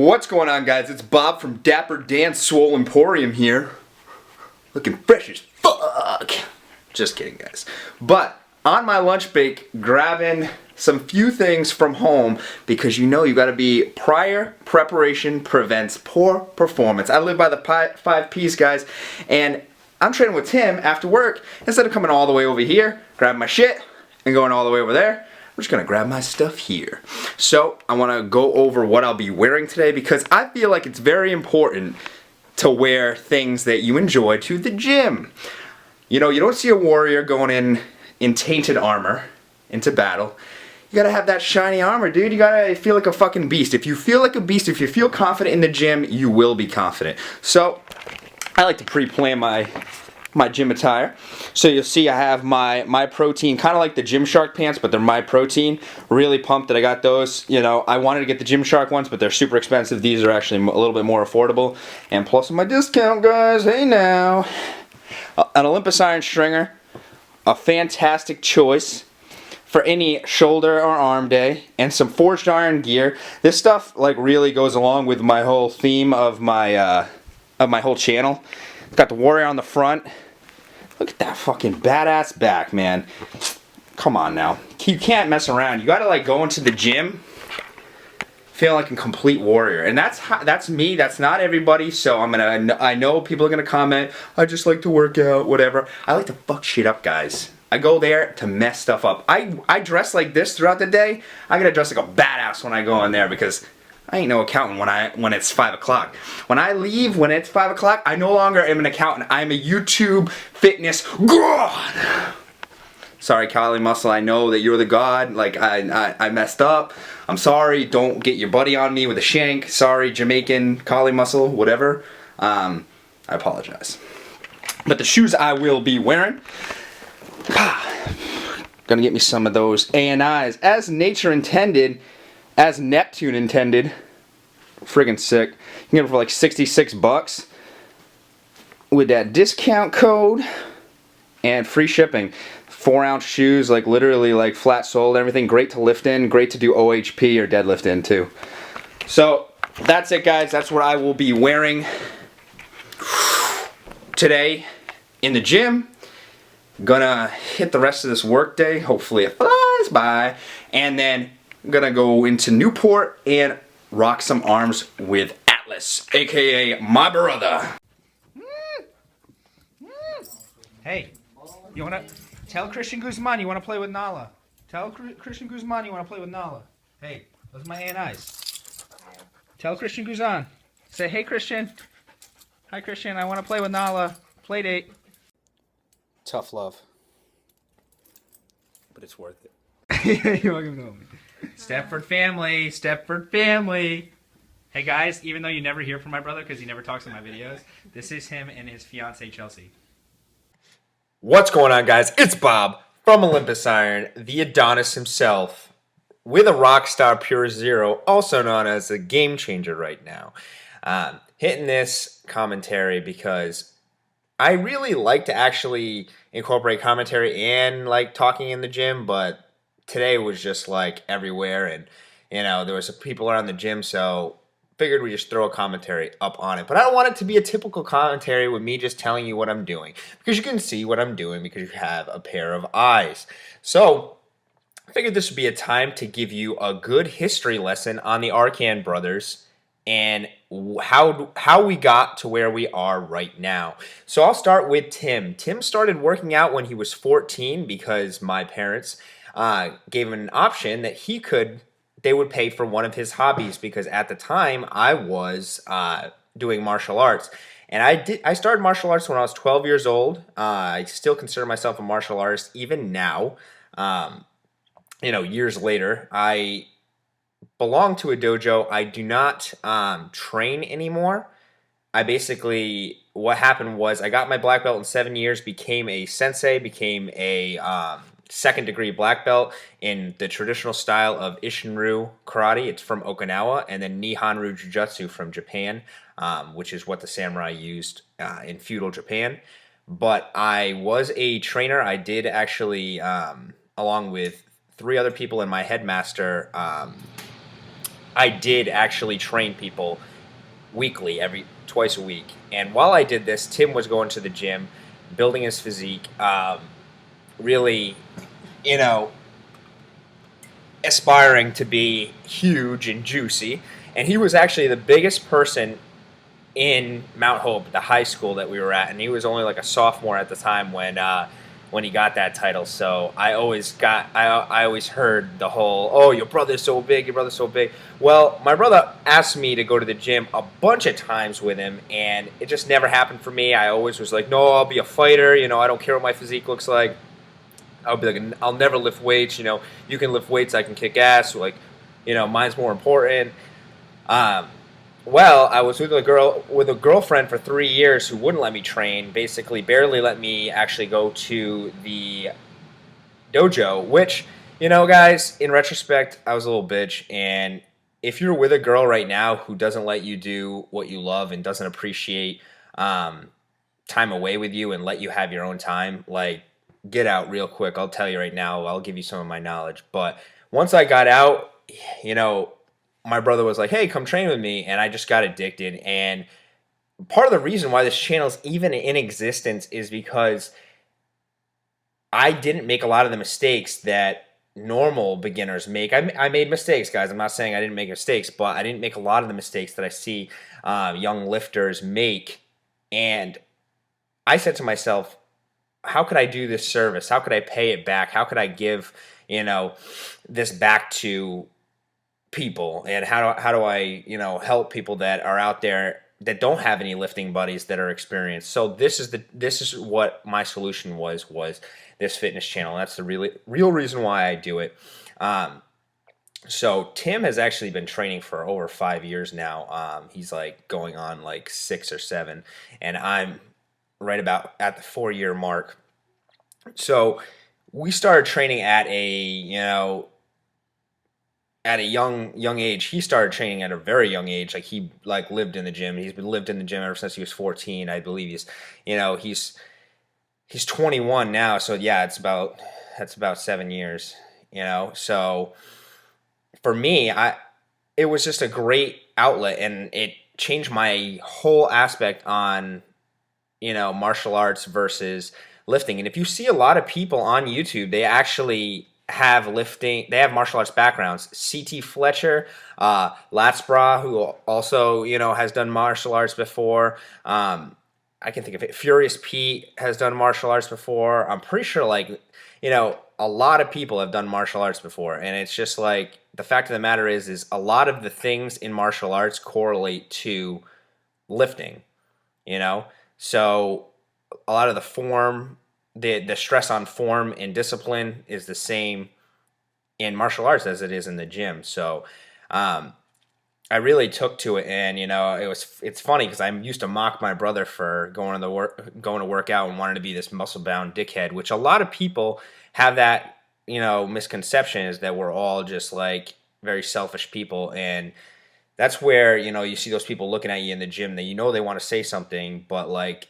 What's going on, guys? It's Bob from Dapper Dan Swole Emporium here. Looking fresh as fuck. Just kidding, guys. But on my lunch break, grabbing some few things from home because you know you gotta be prior preparation prevents poor performance. I live by the 5 P's, guys, and I'm training with Tim after work. Instead of coming all the way over here, grabbing my shit, and going all the way over there, we're just gonna grab my stuff here. So I wanna go over what I'll be wearing today because I feel like it's very important to wear things that you enjoy to the gym. You know, you don't see a warrior going in tainted armor into battle. You gotta have that shiny armor, dude. You gotta feel like a fucking beast. If you feel like a beast, if you feel confident in the gym, you will be confident. So I like to pre-plan my gym attire. So you'll see I have my MyProtein, kind of like the Gymshark pants, but they're MyProtein. Really pumped that I got those. You know, I wanted to get the Gymshark ones, but they're super expensive. These are actually a little bit more affordable. And plus my discount, guys. Hey now. An Olympusiron stringer. A fantastic choice for any shoulder or arm day, and some forged iron gear. This stuff like really goes along with my whole theme of my whole channel. It's got the warrior on the front. Look at that fucking badass back, man. Come on now. You can't mess around. You gotta like go into the gym feeling like a complete warrior. And that's me. That's not everybody. So I know people are gonna comment, I just like to work out, whatever. I like to fuck shit up, guys. I go there to mess stuff up. I dress like this throughout the day. I gotta dress like a badass when I go in there because I ain't no accountant when it's 5 o'clock. When I leave, when it's 5 o'clock, I no longer am an accountant. I'm a YouTube fitness god. Sorry, Kali Muscle, I know that you're the god. Like, I messed up. I'm sorry, don't get your buddy on me with a shank. Sorry, Jamaican, Kali Muscle, whatever. I apologize. But the shoes I will be wearing, gonna get me some of those ANIs. As nature intended, as Neptune intended. Friggin' sick. You can get them for like 66 bucks with that discount code and free shipping. 4-ounce shoes, like literally like flat soled, everything. Great to lift in, great to do OHP or deadlift in too. So that's it, guys. That's what I will be wearing today in the gym. Gonna hit the rest of this work day. Hopefully it flies by. And then I'm gonna go into Newport and rock some arms with Atlas, aka my brother. Hey, you wanna tell Christian Guzman you wanna play with Nala? Tell Christian Guzman you wanna play with Nala. Hey, those are my ANIs. Tell Christian Guzman. Say, hey Christian. Hi Christian, I wanna play with Nala. Play date. Tough love, but it's worth it. You're welcome to me. Stepford family, Stepford family. Hey guys, even though you never hear from my brother because he never talks in my videos, this is him and his fiance Chelsea. What's going on, guys? It's Bob from Olympusiron, the Adonis himself, with a Rockstar Pure Zero, also known as a game changer right now. Hitting this commentary because I really like to actually incorporate commentary and like talking in the gym, but today was just like everywhere, and you know there was some people around the gym, so figured we just throw a commentary up on it. But I don't want it to be a typical commentary with me just telling you what I'm doing, because you can see what I'm doing because you have a pair of eyes. So I figured this would be a time to give you a good history lesson on the Arcand brothers and how we got to where we are right now. So I'll start with Tim. Tim started working out when he was 14 because my parents gave him an option that they would pay for one of his hobbies, because at the time I was doing martial arts. And I started martial arts when I was 12 years old. I still consider myself a martial artist even now. Years later, I belong to a dojo. I do not train anymore. What happened was I got my black belt in 7 years, became a sensei, became a second-degree black belt in the traditional style of Isshinryu karate. It's from Okinawa, and then Nihonryu Jujutsu from Japan, which is what the samurai used in feudal Japan. But I was a trainer. I did actually, along with 3 other people and my headmaster, I did actually train people weekly, twice a week. And while I did this, Tim was going to the gym, building his physique, really, you know, aspiring to be huge and juicy. And he was actually the biggest person in Mount Hope, the high school that we were at, and he was only like a sophomore at the time when he got that title. So I always heard the whole, oh, your brother's so big, your brother's so big. Well, my brother asked me to go to the gym a bunch of times with him, and it just never happened for me. I always was like, no, I'll be a fighter. I don't care what my physique looks like. I'll be like, I'll never lift weights. You can lift weights, I can kick ass. Like, mine's more important. Well, I was with a girlfriend for 3 years who wouldn't let me train. Basically, barely let me actually go to the dojo. Which, guys, in retrospect, I was a little bitch. And if you're with a girl right now who doesn't let you do what you love and doesn't appreciate time away with you and let you have your own time, like, get out real quick. I'll tell you right now. I'll give you some of my knowledge. But once I got out, my brother was like, hey, come train with me. And I just got addicted. And part of the reason why this channel is even in existence is because I didn't make a lot of the mistakes that normal beginners make. I made mistakes, guys. I'm not saying I didn't make mistakes, but I didn't make a lot of the mistakes that I see young lifters make. And I said to myself, how could I do this service? How could I pay it back? How could I give, this back to people? And how do I, help people that are out there that don't have any lifting buddies that are experienced? So this is what my solution was this fitness channel. That's the real reason why I do it. So Tim has actually been training for over 5 years now. He's like going on like 6 or 7, and I'm right about at the 4-year mark. So we started training at a young age. He started training at a very young age. Like, he lived in the gym. He's been lived in the gym ever since he was 14. I believe he's 21 now. So yeah, that's about 7 years. So for me, it was just a great outlet, and it changed my whole aspect on martial arts versus lifting. And if you see a lot of people on YouTube, they actually have martial arts backgrounds. CT Fletcher, Latsbra, who also has done martial arts before. I can think of it. Furious Pete has done martial arts before. I'm pretty sure a lot of people have done martial arts before. And it's just like, the fact of the matter is a lot of the things in martial arts correlate to lifting. So a lot of the form, the stress on form and discipline is the same in martial arts as it is in the gym. So I really took to it, and it's funny because I used to mock my brother for going to work out and wanting to be this muscle bound dickhead, which a lot of people have that misconception, is that we're all just like very selfish people. And that's where you see those people looking at you in the gym that they want to say something, but like,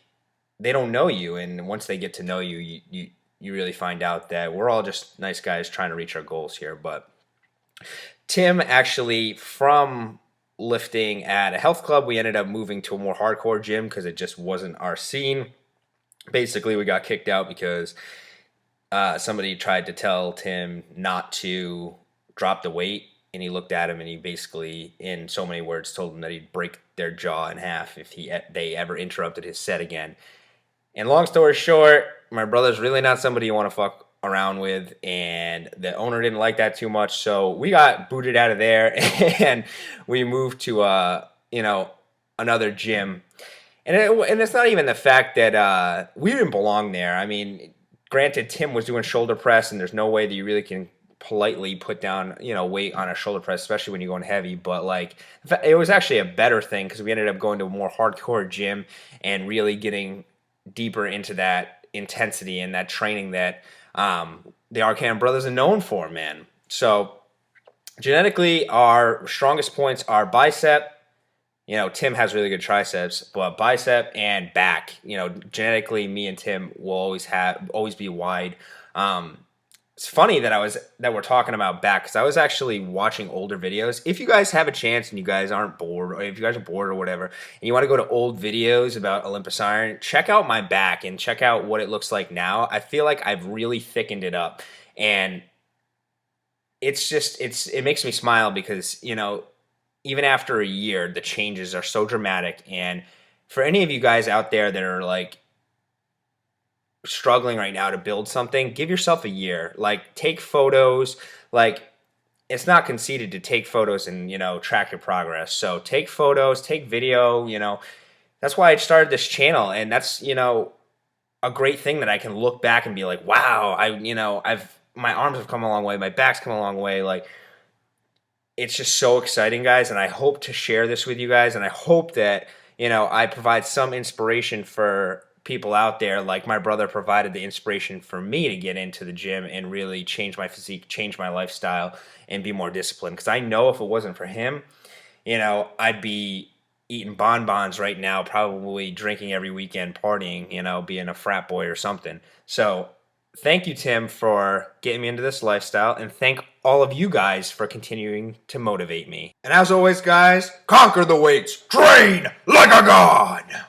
they don't know you. And once they get to know you, you really find out that we're all just nice guys trying to reach our goals here. But Tim, actually, from lifting at a health club, we ended up moving to a more hardcore gym because it just wasn't our scene. Basically, we got kicked out because somebody tried to tell Tim not to drop the weight, and he looked at him and he basically, in so many words, told him that he'd break their jaw in half if they ever interrupted his set again. And long story short, my brother's really not somebody you want to fuck around with, and the owner didn't like that too much, so we got booted out of there, and we moved to another gym. And it's not even the fact that we didn't belong there. I mean, granted, Tim was doing shoulder press, and there's no way that you really can politely put down weight on a shoulder press, especially when you're going heavy. But like, it was actually a better thing because we ended up going to a more hardcore gym and really getting deeper into that intensity and that training that the Arcand brothers are known for, man. So genetically, our strongest points are bicep. Tim has really good triceps, but bicep and back. Genetically, me and Tim will always be wide. it's funny that we're talking about back, because I was actually watching older videos. If you guys have a chance and you guys aren't bored, or if you guys are bored or whatever, and you want to go to old videos about Olympusiron, check out my back and check out what it looks like now. I feel like I've really thickened it up, and it makes me smile because, you know, even after a year, the changes are so dramatic. And for any of you guys out there that are like struggling right now to build something, give yourself a year. Like, take photos. Like, it's not conceited to take photos and, you know, track your progress. So take photos, take video, you know. That's why I started this channel, and that's, you know, a great thing that I can look back and be like, wow, my arms have come a long way, my back's come a long way. Like, it's just so exciting, guys, and I hope to share this with you guys, and I hope that, you know, I provide some inspiration for people out there, like my brother provided the inspiration for me to get into the gym and really change my physique, change my lifestyle, and be more disciplined. Because I know if it wasn't for him, you know, I'd be eating bonbons right now, probably drinking every weekend, partying, you know, being a frat boy or something. So thank you, Tim, for getting me into this lifestyle, and thank all of you guys for continuing to motivate me. And as always, guys, conquer the weights, train like a god!